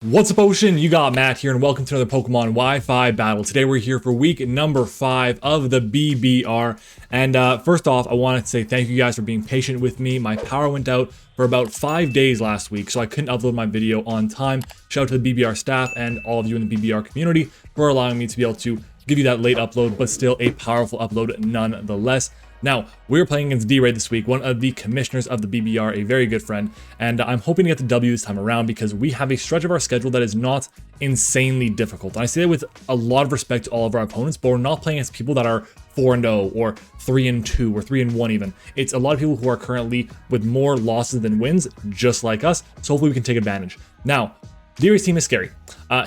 What's up, Ocean? You got Matt here, and welcome to another Pokemon Wi-Fi battle. Today we're here for week number 5 of the BBR. And first off, I wanted to say thank you guys for being patient with me. My power went out for about 5 days last week, so I couldn't upload my video on time. Shout out to the BBR staff and all of you in the BBR community for allowing me to be able to give you that late upload, but still a powerful upload nonetheless. Now, we're playing against D-Ray this week, one of the commissioners of the BBR, a very good friend, and I'm hoping to get the W this time around because we have a stretch of our schedule that is not insanely difficult. And I say that with a lot of respect to all of our opponents, but we're not playing against people that are 4-0 or 3-2 or 3-1 even. It's a lot of people who are currently with more losses than wins, just like us, so hopefully we can take advantage. Now, D-Ray's team is scary.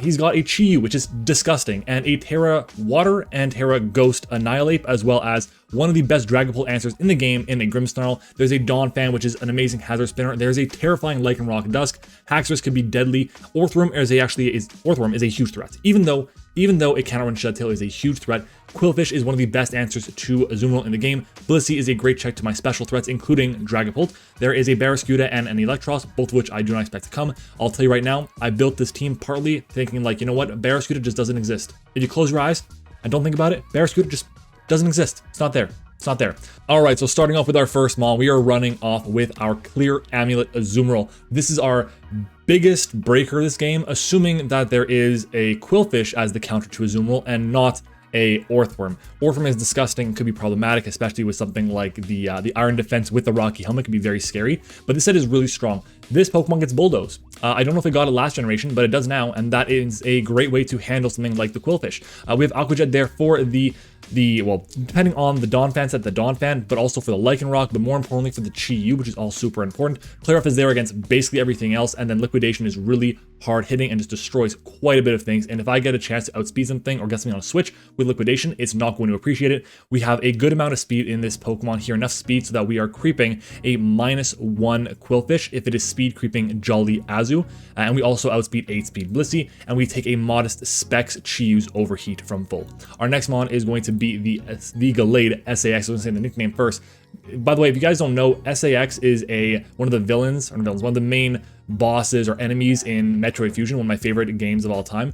He's got a Chi-Yu, which is disgusting, and a Terra Water and Terra Ghost Annihilate, as well as one of the best Dragapult answers in the game in a Grimmsnarl. There's a Donphan, which is an amazing Hazard Spinner. There's a terrifying Lycanroc Dusk. Haxorus could be deadly. Orthworm is a huge threat. Even though it cannot run Shed Tail is a huge threat, Qwilfish is one of the best answers to Azumarill in the game. Blissey is a great check to my special threats, including Dragapult. There is a Barraskewda and an Electros, both of which I do not expect to come. I'll tell you right now, I built this team partly thinking like, you know what, Barraskewda just doesn't exist. If you close your eyes and don't think about it, Barraskewda just doesn't exist. It's not there. It's not there. All right, so starting off with our first mon, we are running off with our Clear Amulet Azumarill. This is our biggest breaker this game, assuming that there is a Qwilfish as the counter to Azumarill and not a Orthworm. Orthworm is disgusting, could be problematic, especially with something like the Iron Defense with the Rocky Helmet, could be very scary, but this set is really strong. This Pokemon gets Bulldoze. I don't know if it got it last generation, but it does now, and that is a great way to handle something like the Qwilfish. We have Aqua Jet there for well, depending on the Donphan set, the Donphan, but also for the Lycanroc, but more importantly for the Chi-Yu, which is all super important. Clear Off is there against basically everything else, and then Liquidation is really hard hitting and just destroys quite a bit of things. And if I get a chance to outspeed something or get something on a switch with Liquidation, it's not going to appreciate it. We have a good amount of speed in this Pokemon here, enough speed so that we are creeping a -1 Qwilfish if it is speed creeping Jolly Azu, and we also outspeed 8-speed Blissey, and we take a modest Specs Chi-Yu's Overheat from full. Our next mon is going to be the Gallade SAX. I was going to say the nickname first. By the way, if you guys don't know, SAX is one of the main bosses or enemies in Metroid Fusion, one of my favorite games of all time.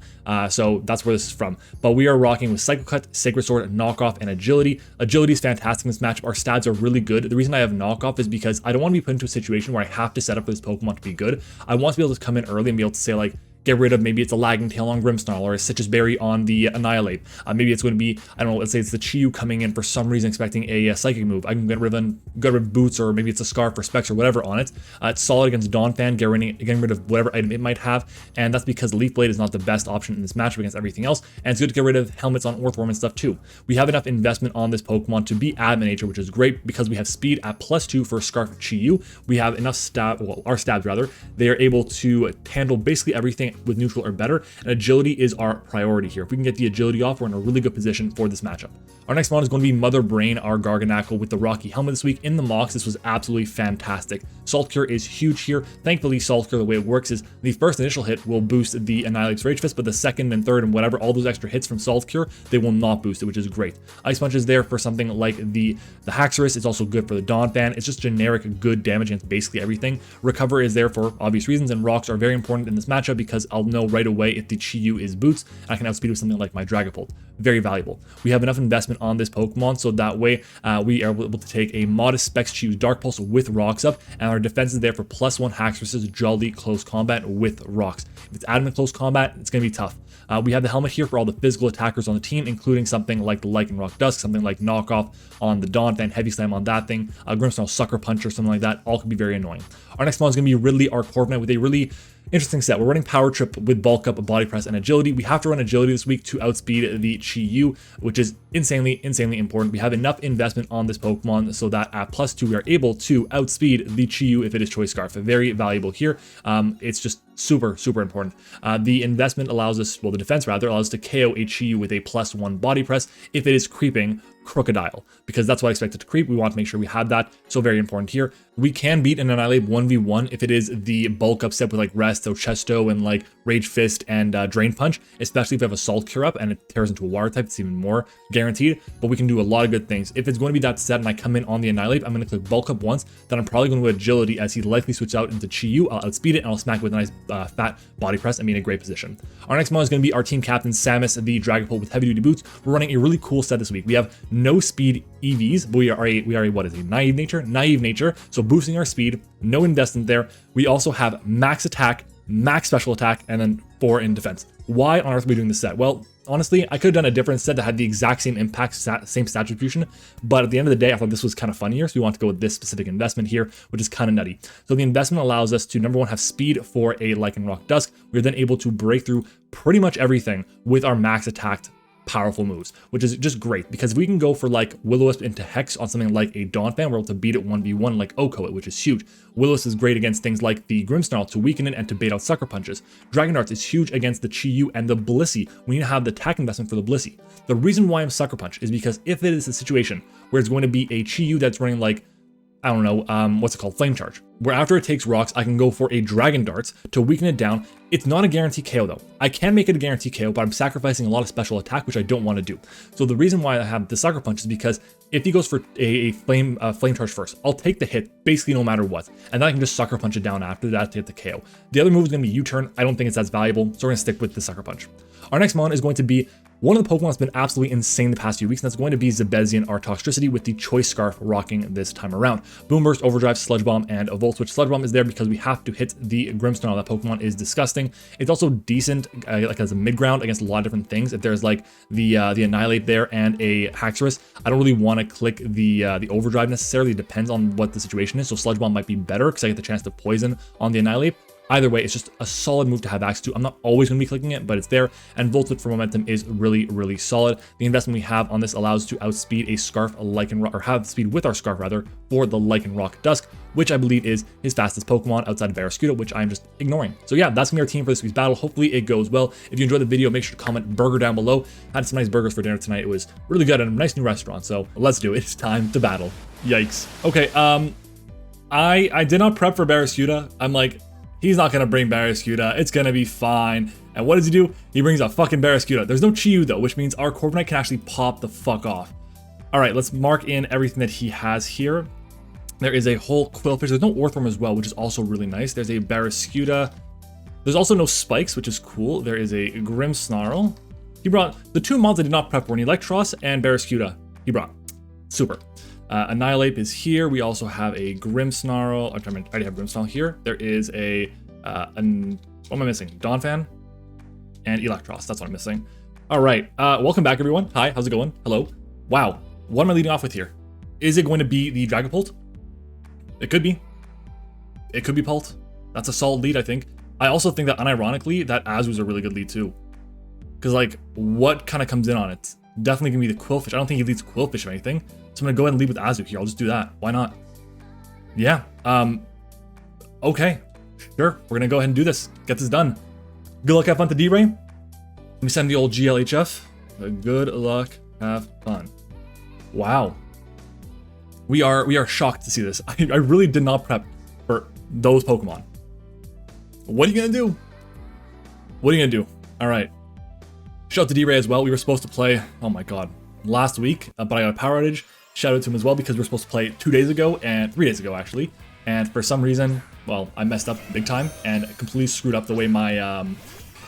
So that's where this is from. But we are rocking with Psycho Cut, Sacred Sword, Knockoff, and Agility. Agility is fantastic in this matchup. Our stats are really good. The reason I have Knockoff is because I don't want to be put into a situation where I have to set up for this Pokemon to be good. I want to be able to come in early and be able to say like, get rid of, maybe it's a Lagging Tail on Grimmsnarl or a Citrus Berry on the Annihilate. Maybe it's going to be, I don't know, let's say it's the Chi-Yu coming in for some reason expecting a Psychic move. I can get rid of Boots, or maybe it's a Scarf or Specs or whatever on it. It's solid against Donphan, getting rid of whatever item it might have, and that's because Leaf Blade is not the best option in this matchup against everything else, and it's good to get rid of helmets on Orthworm and stuff too. We have enough investment on this Pokemon to beat Adamant Nature, which is great because we have speed at +2 for Scarf Chi-Yu. We have enough stab, well, our stabs rather. They are able to handle basically everything with neutral or better, and agility is our priority here. If we can get the agility off, we're in a really good position for this matchup. Our next mon is going to be Mother Brain, our Garganacl with the Rocky Helmet this week. In the mocks, this was absolutely fantastic. Salt Cure is huge here. Thankfully, Salt Cure, the way it works is the first initial hit will boost the Annihilate's Rage Fist, but the second and third and whatever, all those extra hits from Salt Cure, they will not boost it, which is great. Ice Punch is there for something like the Haxorus. It's also good for the Donphan. It's just generic good damage against basically everything. Recover is there for obvious reasons, and Rocks are very important in this matchup because I'll know right away if the Chi-Yu is Boots, and I can outspeed with something like my Dragapult. Very valuable. We have enough investment on this Pokemon, so that way we are able to take a modest Specs Chi-Yu's Dark Pulse with Rocks up, and our defense is there for +1 Haxorus's Jolly Close Combat with Rocks. If it's Adamant Close Combat, it's going to be tough. We have the helmet here for all the physical attackers on the team, including something like the Lycanroc Dusk, something like Knockoff on the Donphan, Heavy Slam on that thing, Grimmsnarl Sucker Punch or something like that. All could be very annoying. Our next mon is going to be Ridley, our Corviknight, with a really interesting set. We're running Power Trip with Bulk Up, Body Press, and Agility. We have to run Agility this week to outspeed the Chi-Yu, which is insanely important. We have enough investment on this Pokemon so that at +2 we are able to outspeed the Chi-Yu if it is Choice Scarf. Very valuable here. It's just super important. The investment allows us, well, the defense rather, allows us to KO a Chi-Yu with a +1 Body Press if it is creeping Crocodile, because that's what I expect it to creep. We want to make sure we have that, so very important here. We can beat an Annihilate 1v1 if it is the bulk up set with like Resto, Chesto, and like Rage Fist and Drain Punch, especially if we have Assault Cure up and it tears into a water type. It's even more guaranteed, but we can do a lot of good things. If it's going to be that set and I come in on the Annihilate, I'm going to click bulk up once, then I'm probably going to Agility as he likely switch out into Chi-Yu. I'll outspeed it and I'll smack with a nice fat body press and be in a great position. Our next mod is going to be our team captain Samus the Dragapult with heavy duty boots. We're running a really cool set this week. We have no speed EVs, but we are a what is it? Naive nature. So boosting our speed, no investment there. We also have max attack, max special attack, and then 4 in defense. Why on earth are we doing this set? Well, honestly, I could have done a different set that had the exact same impact, same stat distribution, but at the end of the day, I thought this was kind of fun here, so we want to go with this specific investment here, which is kind of nutty. So the investment allows us to, number one, have speed for a Lycanroc Dusk. We're then able to break through pretty much everything with our max attacked powerful moves, which is just great, because if we can go for like Will-O-Wisp into Hex on something like a Donphan, we're able to beat it 1v1 like Oko it, which is huge. Will-O-Wisp is great against things like the Grimmsnarl to weaken it and to bait out Sucker Punches. Dragon Darts is huge against the Chi-Yu and the Blissey. We need to have the attack investment for the Blissey. The reason why I'm Sucker Punch is because if it is a situation where it's going to be a Chi-Yu that's running like, I don't know, what's it called? Flame Charge. Where after it takes rocks, I can go for a Dragon Darts to weaken it down. It's not a guarantee KO though. I can make it a guarantee KO, but I'm sacrificing a lot of special attack, which I don't want to do. So the reason why I have the Sucker Punch is because if he goes for a flame charge first, I'll take the hit basically no matter what, and then I can just Sucker Punch it down after that to get the KO. The other move is going to be U-turn. I don't think it's as valuable, so we're going to stick with the Sucker Punch. Our next mon is going to be one of the Pokemon that's been absolutely insane the past few weeks, and that's going to be Zabezian, our Toxtricity, with the Choice Scarf rocking this time around. Boom Burst, Overdrive, Sludge Bomb, and a Volt Switch. Sludge Bomb is there because we have to hit the Grimmsnarl. That Pokemon is disgusting. It's also decent, like as a mid-ground against a lot of different things. If there's like the Annihilate there and a Haxorus, I don't really want to click the Overdrive necessarily. It depends on what the situation is. So Sludge Bomb might be better because I get the chance to poison on the Annihilate. Either way, it's just a solid move to have access to. I'm not always going to be clicking it, but it's there. And Volt Switch for momentum is really, really solid. The investment we have on this allows us to outspeed a Scarf Lycanroc, or have speed with our Scarf rather, for the Lycanroc Dusk, which I believe is his fastest Pokemon outside of Barraskewda, which I'm just ignoring. So yeah, that's gonna be our team for this week's battle. Hopefully it goes well. If you enjoyed the video, make sure to comment burger down below. I had some nice burgers for dinner tonight. It was really good at a nice new restaurant. So let's do it. It's time to battle. Yikes. Okay, I did not prep for Barraskewda. I'm like, he's not going to bring Barraskewda. It's going to be fine. And what does he do? He brings a fucking Barraskewda. There's no Chi-Yu though, which means our Corviknight can actually pop the fuck off. All right, let's mark in everything that he has here. There is a whole Quillfish. There's no Orthworm as well, which is also really nice. There's a Barraskewda. There's also no Spikes, which is cool. There is a Grimmsnarl. He brought the two mods I did not prep for, Electros and Barraskewda. He brought. Super. Annihilate is here. We also have a Grimmsnarl. I already have Grimmsnarl here. There is a, what am I missing? Donphan and Electros. That's what I'm missing. All right. Welcome back, everyone. Hi, how's it going? Hello. Wow. What am I leading off with here? Is it going to be the Dragapult? It could be. It could be Pult. That's a solid lead, I think. I also think that, unironically, that Azu's a really good lead, too. Because, like, what kind of comes in on it? Definitely gonna be the Quillfish. I don't think he leads Quillfish or anything. So I'm gonna go ahead and lead with Azu here. I'll just do that. Why not? Yeah. Okay. Sure. We're gonna go ahead and do this. Get this done. Good luck, have fun to D-Ray. Let me send the old GLHF. Good luck, have fun. Wow. We are shocked to see this. I really did not prep for those Pokemon. What are you gonna do? What are you gonna do? All right. Shout out to D-Ray as well. We were supposed to play, oh my god, last week, but I got a power outage. Shout out to him as well because we were supposed to play 2 days ago and 3 days ago actually. And for some reason, well, I messed up big time and completely screwed up the way my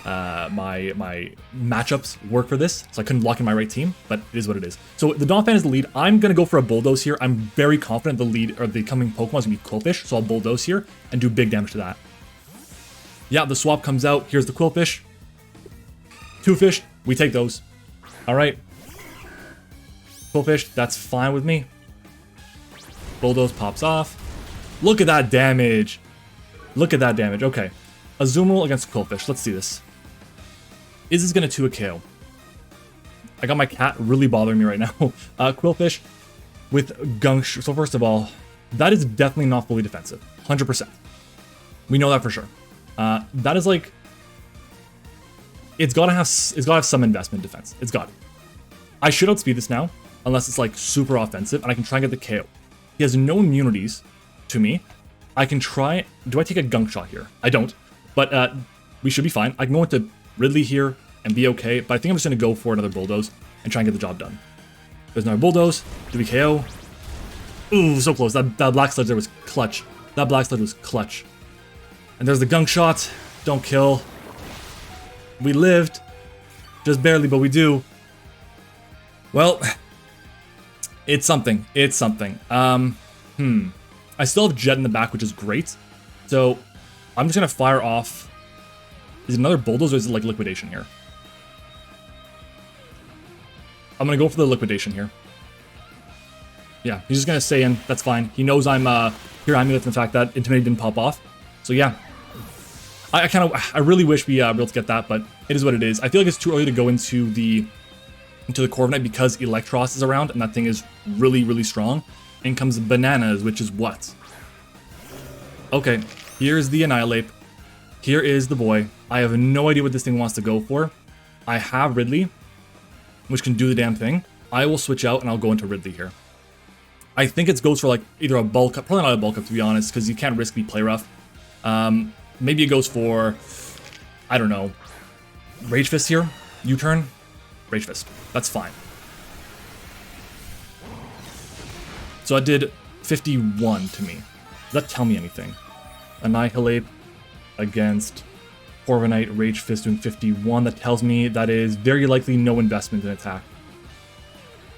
my matchups work for this. So I couldn't lock in my right team, but it is what it is. So the Donphan is the lead. I'm gonna go for a Bulldoze here. I'm very confident the lead or the coming Pokemon is gonna be Quillfish, so I'll Bulldoze here and do big damage to that. Yeah, the swap comes out. Here's the Quillfish. 2 fish, we take those. All right. Quillfish, that's fine with me. Bulldoze pops off. Look at that damage. Look at that damage. Okay. Azumarill against Quillfish. Let's see this. Is this going to 2 a KO? I got my cat really bothering me right now. Quillfish with Gunk. So first of all, that is definitely not fully defensive. 100%. We know that for sure. That is like... It's gotta have some investment defense. It's got it. I should outspeed this now. unless it's like super offensive, and I can try and get the KO. He has no immunities to me. I can try. Do I take a gunk shot here? I don't, but we should be fine. I can go into Ridley here and be okay, but I think I'm just going to go for another bulldoze and try and get the job done. There's another bulldoze. Do we KO? Ooh, so close. That black sludge there was clutch. That black sludge was clutch. And there's the gunk shot. Don't kill. We lived. Just barely, but we do. Well, it's something. It's something. I still have Jet in the back, which is great. So I'm just going to fire off. Is it another bulldoze or is it like liquidation here? I'm going to go for the liquidation here. Yeah, he's just going to stay in. That's fine. He knows I'm here amulet from the fact that Intimidate didn't pop off. So yeah. I really wish we were able to get that, but it is what it is. I feel like it's too early to go into the Corviknight because Electros is around and that thing is really, really strong. In comes Bananas, which is what? Okay, here's the Annihilate. Here is the boy. I have no idea what this thing wants to go for. I have Ridley, which can do the damn thing. I will switch out and I'll go into Ridley here. I think it goes for like either a bulk up, probably not a bulk up to be honest, because you can't risk me play rough. Maybe it goes for, I don't know, Rage Fist here, U-turn, Rage Fist. That's fine. So I did 51 to me. Does that tell me anything? Annihilate against Corviknight, Rage Fist doing 51. That tells me that is very likely no investment in attack.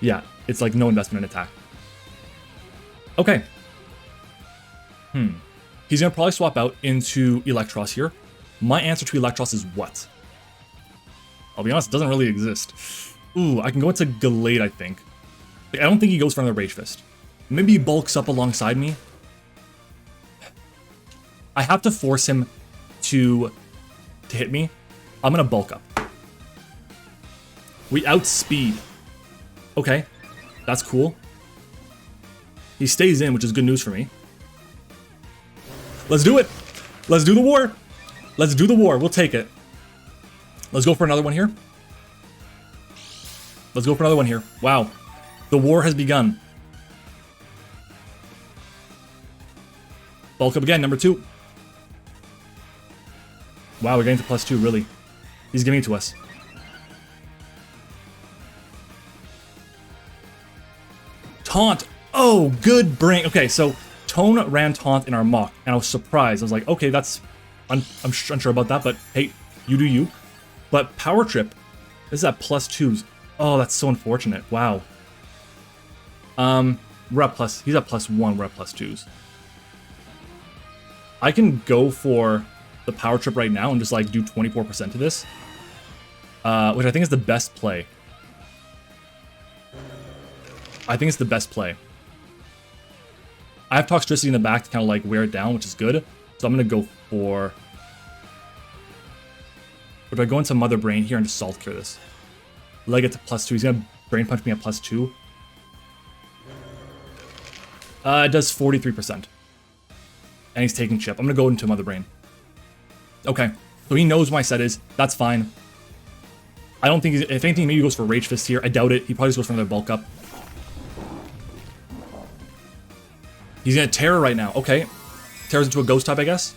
Yeah, it's like no investment in attack. Okay. He's going to probably swap out into Electros here. My answer to Electros is what? I'll be honest, it doesn't really exist. Ooh, I can go into Gallade, I think. I don't think he goes for another Rage Fist. Maybe he bulks up alongside me. I have to force him to hit me. I'm going to bulk up. We outspeed. Okay, that's cool. He stays in, which is good news for me. Let's do it. Let's do the war. Let's do the war. We'll take it. Let's go for another one here. Let's go for another one here. Wow. The war has begun. Bulk up again, number 2. Wow, we're getting to +2, really. He's giving it to us. Taunt. Oh, good brain. Okay, so Tone ran taunt in our mock, and I was surprised. I was like, okay, that's... I'm unsure about that, but hey, you do you. But Power Trip, this is at +2s. Oh, that's so unfortunate. Wow. We're at plus... He's at +1, we're at +2s. I can go for the Power Trip right now and just, like, do 24% to this. Which I think is the best play. I think it's the best play. I have Toxicity in the back to kind of like wear it down, which is good. So I'm going to go for... Or do I go into Mother Brain here and just Salt Cure this? Leg it to +2. He's going to Brain Punch me at +2. It does 43%. And he's taking chip. I'm going to go into Mother Brain. Okay. So he knows my set is. That's fine. I don't think... If anything, maybe he goes for Rage Fist here. I doubt it. He probably just goes for another Bulk Up. He's gonna Terror right now. Okay. Terrors into a Ghost type, I guess.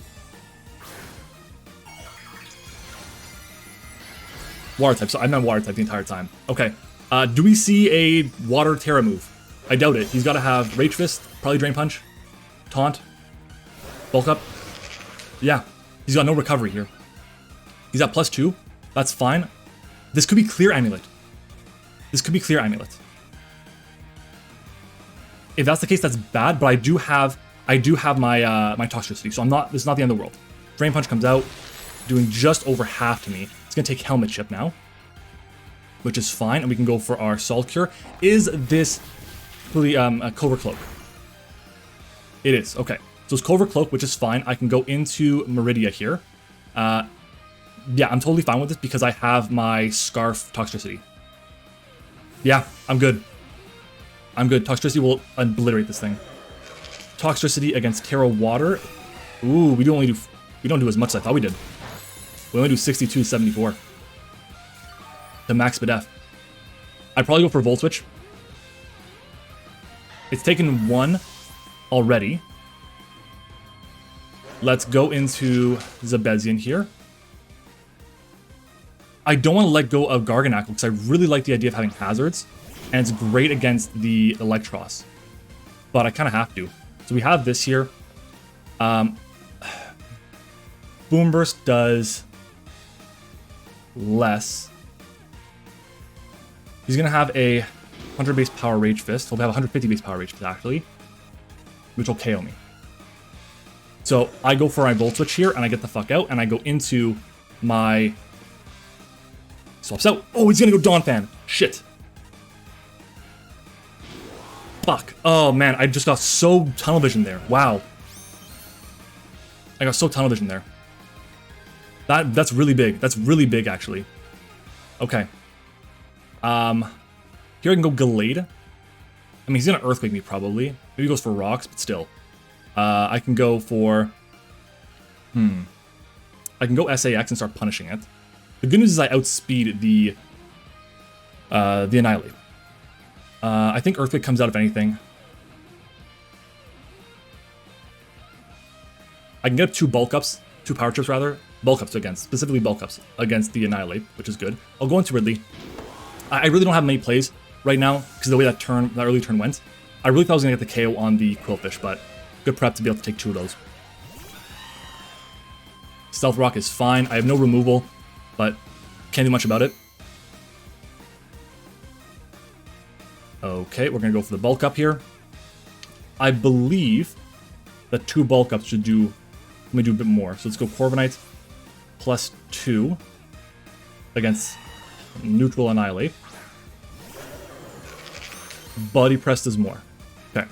Water type. So I'm not Water type the entire time. Okay. Do we see a Water Terra move? I doubt it. He's got to have Rage Fist, probably Drain Punch, Taunt, Bulk Up. Yeah. He's got no recovery here. He's at +2. That's fine. This could be Clear Amulet. This could be Clear Amulet. If that's the case, that's bad, but I do have my my Toxicity, so this is not the end of the world. Drain Punch comes out, doing just over half to me. It's gonna take Helmet Chip now, which is fine, and we can go for our Salt Cure. Is this really a Covert Cloak? It is, okay. So it's Covert Cloak, which is fine. I can go into Meridia here. Yeah, I'm totally fine with this because I have my Scarf Toxicity. Yeah, I'm good. I'm good. Toxicity will obliterate this thing. Toxicity against Terra Water. Ooh, we don't do as much as I thought we did. We only do 62 to 74. The max BDF. I'd probably go for Volt Switch. It's taken 1 already. Let's go into Zabezian here. I don't want to let go of Garganackle because I really like the idea of having hazards, and it's great against the Electros. But I kind of have to. So we have this here. Boom Burst does less. He's going to have a 100 base power Rage Fist. He'll have 150 base power Rage Fist, actually, which will KO me. So I go for my Volt Switch here, and I get the fuck out, and I go into my... Swaps out. Oh, he's going to go Dawn Fan. Shit. Fuck. Oh, man, I just got so tunnel vision there. Wow. I got so tunnel vision there. That's really big. That's really big, actually. Okay. Here I can go Gallade. I mean, he's gonna Earthquake me, probably. Maybe he goes for Rocks, but still. I can go for... I can go SAX and start punishing it. The good news is I outspeed the Annihilate. I think Earthquake comes out of anything. I can get up 2 Bulk Ups, 2 Power Trips rather. Bulk Ups against, specifically Bulk Ups against the Annihilate, which is good. I'll go into Ridley. I really don't have many plays right now because of the way that early turn went. I really thought I was going to get the KO on the Quillfish, but good prep to be able to take 2 of those. Stealth Rock is fine. I have no removal, but can't do much about it. Okay, we're going to go for the Bulk Up here. I believe that 2 Bulk Ups should do... Let me do a bit more. So let's go Corviknight plus 2 against neutral Annihilate. Body Press does more. Okay.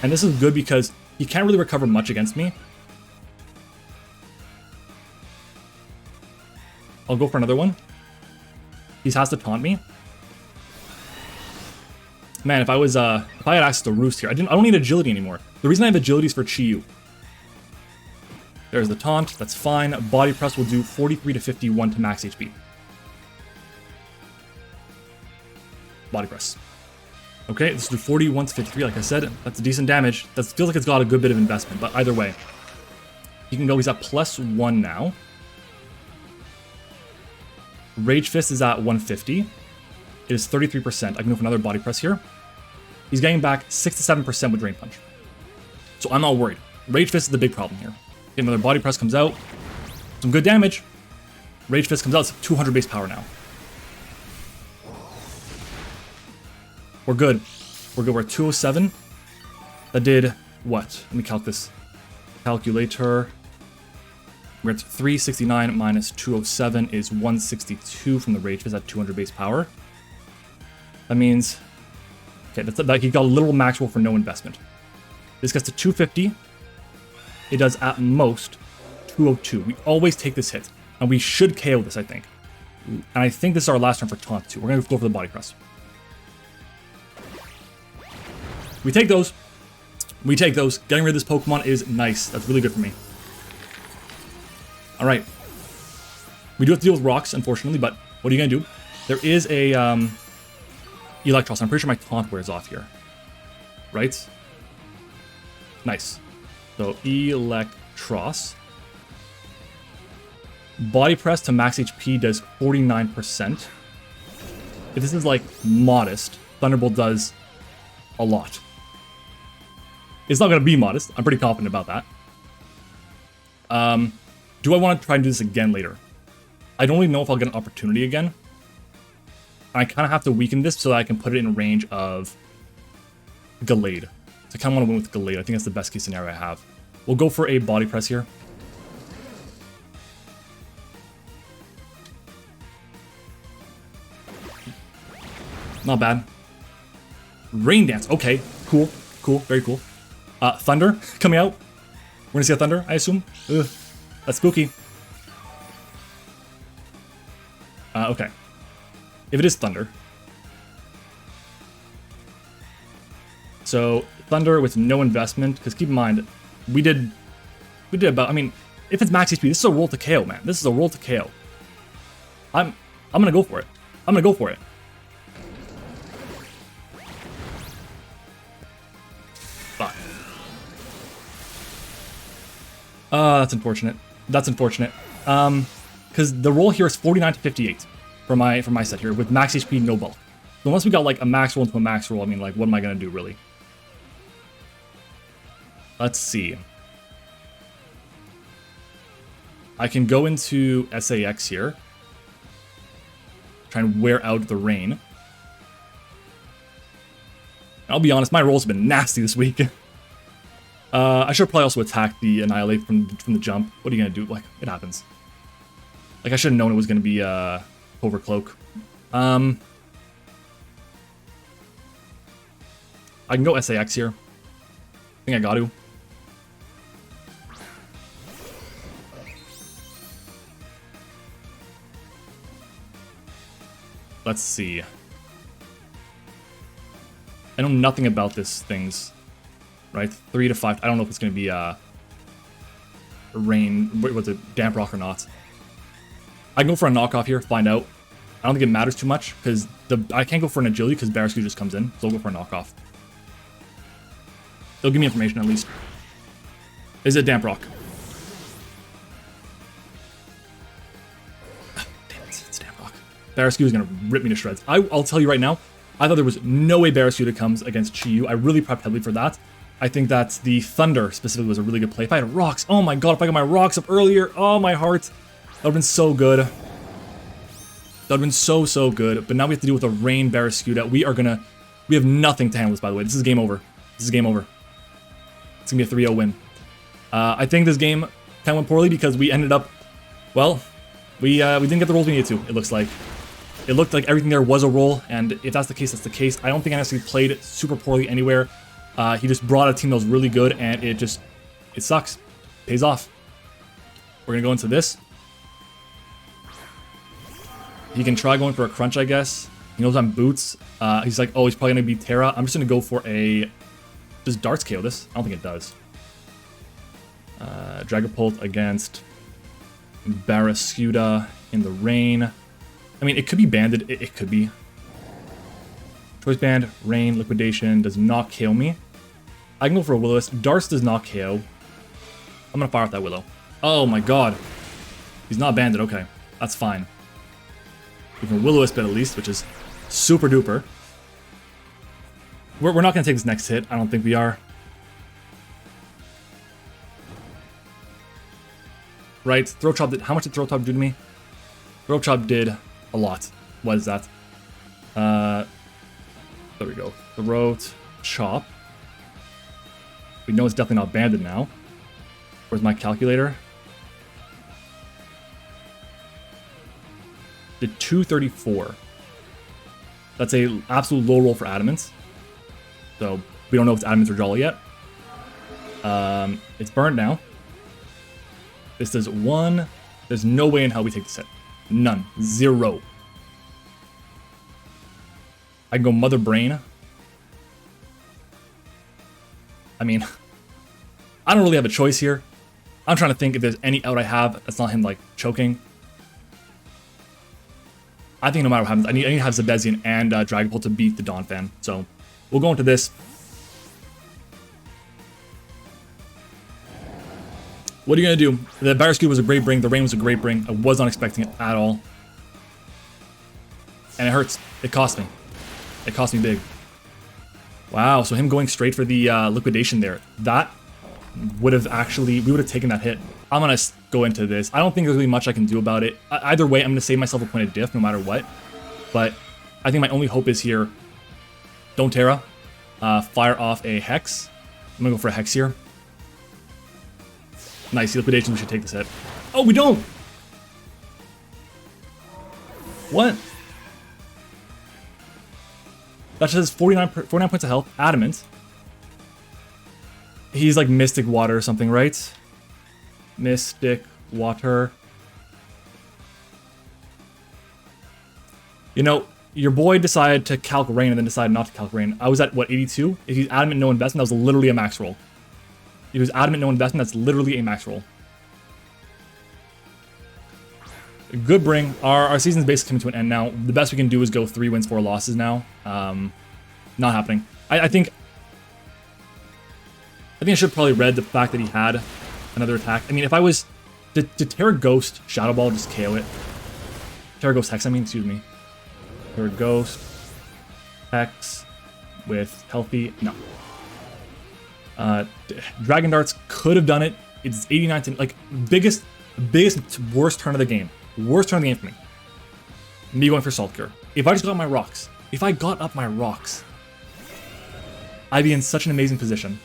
And this is good because he can't really recover much against me. I'll go for another one. He has to taunt me. Man, if I had access to Roost here, I don't need agility anymore. The reason I have agility is for Chi-Yu. There's the taunt, that's fine. Body Press will do 43 to 51 to max HP. Body Press. Okay, let's do 41 to 53, like I said. That's a decent damage. That feels like it's got a good bit of investment, but either way. He can go, he's at +1 now. Rage Fist is at 150. It is 33%. I can go for another Body Press here. He's getting back 6 to 7% with Drain Punch. So I'm not worried. Rage Fist is the big problem here. Okay, another Body Press comes out. Some good damage. Rage Fist comes out. It's 200 base power now. We're good. We're good. We're at 207. That did what? Let me calc this. Calculator. We're at 369 minus 207 is 162 from the Rage Fist at 200 base power. That means... Okay, that he got a little max roll for no investment. This gets to 250. It does at most 202. We always take this hit. And we should KO this, I think. And I think this is our last turn for taunt too. We're going to go for the Body Press. We take those. We take those. Getting rid of this Pokemon is nice. That's really good for me. Alright. We do have to deal with rocks, unfortunately, but what are you going to do? There is a Electros. I'm pretty sure my taunt wears off here. Right? Nice. So, Electros. Body Press to max HP does 49%. If this is, like, modest, Thunderbolt does a lot. It's not going to be modest. I'm pretty confident about that. Do I want to try and do this again later? I don't even know if I'll get an opportunity again. I kind of have to weaken this so that I can put it in range of Gallade. So I kind of want to win with Gallade. I think that's the best case scenario I have. We'll go for a Body Press here. Not bad. Rain Dance. Okay. Cool. Cool. Very cool. Thunder coming out. We're going to see a Thunder, I assume. Ugh. That's spooky. Okay. If it is Thunder. So, Thunder with no investment, because keep in mind, we did about, I mean, if it's max HP, this is a roll to KO, man. This is a roll to KO. I'm gonna go for it. I'm gonna go for it. That's unfortunate. That's unfortunate. Because the roll here is 49 to 58 for my set here with max HP, no bulk. So unless we got like a max roll into a max roll, I mean, like, what am I gonna do really? Let's see. I can go into SAX here. Try and wear out the rain. I'll be honest, my rolls have been nasty this week. I should probably also attack the Annihilate from the jump. What are you gonna do? Like, it happens. Like, I should have known it was gonna be Overcloak. I can go SAX here. I think I got to. Let's see. I know nothing about this things. Right? 3 to 5. I don't know if it's going to be rain. Was it damp rock or not? I can go for a knockoff here, find out. I don't think it matters too much because I can't go for an agility because Barraskewda just comes in. So I'll go for a knockoff. They'll give me information at least. Is it damp rock? Oh, damn it, it's damp rock. Barraskewda is going to rip me to shreds. I'll tell you right now, I thought there was no way Barraskewda comes against Chi-Yu. I really prepped heavily for that. I think that the Thunder specifically was a really good play. If I had rocks, oh my god, if I got my rocks up earlier, oh my heart. That would have been so good. That would have been so, so good. But now we have to deal with a Rain Barraskewda. We have nothing to handle this, by the way. This is game over. This is game over. It's going to be a 3-0 win. I think this game kind of went poorly because we ended up, well, we didn't get the rolls we needed to, it looks like. It looked like everything there was a roll, and if that's the case, that's the case. I don't think I necessarily played super poorly anywhere. He just brought a team that was really good, and it sucks. Pays off. We're going to go into this. He can try going for a crunch, I guess. He knows I'm boots. He's like, oh, he's probably going to be Terra. I'm just going to go for a... Does Darts KO this? I don't think it does. Dragapult against Barraskewda in the rain. I mean, it could be banded. It could be. Choice Band, Rain, Liquidation does not KO me. I can go for a Will-O-Wisp. Darts does not KO. I'm going to fire off that Willow. Oh my god. He's not banded. Okay. That's fine. We can Will-O-Wisp it at least, which is super duper. We're not going to take this next hit. I don't think we are. Right. Throat Chop did... How much did Throat Chop do to me? Throat Chop did a lot. What is that? There we go. Throat Chop. We know it's definitely not banded now. Where's my calculator? Did 234. That's a absolute low roll for Adamants. So we don't know if it's Adamants or Jolly yet. It's burned now. This does 1. There's no way in hell we take this hit. None. 0. I can go Mother Brain. I mean, I don't really have a choice here. I'm trying to think if there's any out I have that's not him, like, choking. I think no matter what happens, I need to have Zebezian and Dragapult to beat the Donphan. So we'll go into this. What are you going to do? The Barraskewda was a great bring. The rain was a great bring. I was not expecting it at all. And it hurts. It cost me. It cost me big. Wow, so him going straight for the liquidation there. That would have actually... We would have taken that hit. I'm going to go into this. I don't think there's really much I can do about it. Either way, I'm going to save myself a point of diff no matter what. But I think my only hope is here. Don't Terra. Fire off a Hex. I'm going to go for a Hex here. Nice, liquidation, we should take this hit. Oh, we don't! What? That says 49 points of health. Adamant. He's like Mystic Water or something, right? Mystic Water. You know, your boy decided to calc Rain and then decided not to calc Rain. I was at, what, 82? If he's Adamant, no investment, that was literally a max roll. If he was Adamant, no investment, that's literally a max roll. Good bring. Our season's basically coming to an end now. The best we can do is go 3 wins, 4 losses now. Not happening. I think I should probably read the fact that he had another attack. I mean, if I was to Terra Ghost Shadow Ball, just KO it. Terra Ghost Hex, I mean, excuse me. Terra Ghost Hex with healthy, no. Dragon Darts could have done it. It's 89 to, like, biggest, worst turn of the game. Worst turn of the game for me. Me going for Salt Cure. If I just got my rocks, I'd be in such an amazing position.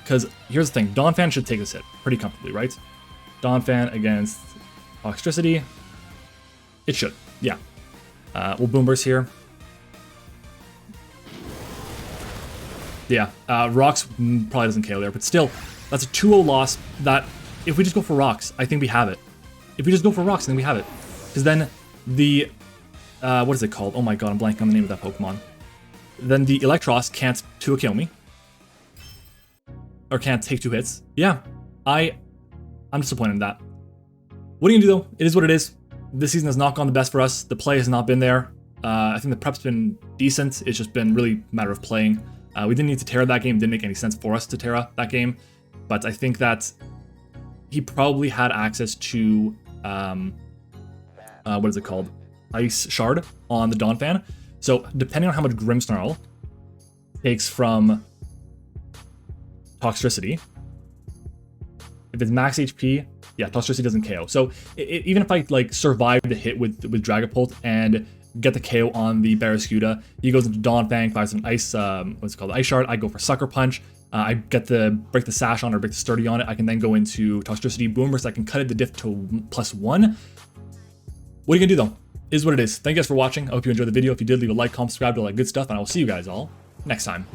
Because here's the thing, Donphan should take this hit pretty comfortably, right? Donphan against Toxtricity. It should, yeah. We'll Boom Burst here. Yeah, Rocks probably doesn't KO there, but still, that's a 2-0 loss that, if we just go for Rocks, I think we have it. If we just go for Rocks, I think we have it. Because then the, what is it called? Oh my god, I'm blanking on the name of that Pokemon. Then the Electros can't 2 kill me. Or can't take 2 hits. Yeah, I'm disappointed in that. What are you gonna do though? It is what it is. This season has not gone the best for us. The play has not been there. I think the prep's been decent. It's just been really a matter of playing. We didn't need to Terra that game. It didn't make any sense for us to Terra that game. But I think that he probably had access to, what is it called? Ice Shard on the Donphan. So depending on how much Grimmsnarl takes from Toxtricity, if it's max HP, yeah, Toxtricity doesn't KO. So even if I like survive the hit with Dragapult and get the KO on the Barraskewda, he goes into Donphan, fires an ice, what's it called, Ice Shard. I go for Sucker Punch. I get the break the Sash on or break the Sturdy on it. I can then go into Toxtricity, Boom Burst. I can cut it the diff to +1. What are you gonna do though? Is what it is. Thank you guys for watching. I hope you enjoyed the video. If you did, leave a like, comment, subscribe, do all that good stuff, and I will see you guys all next time.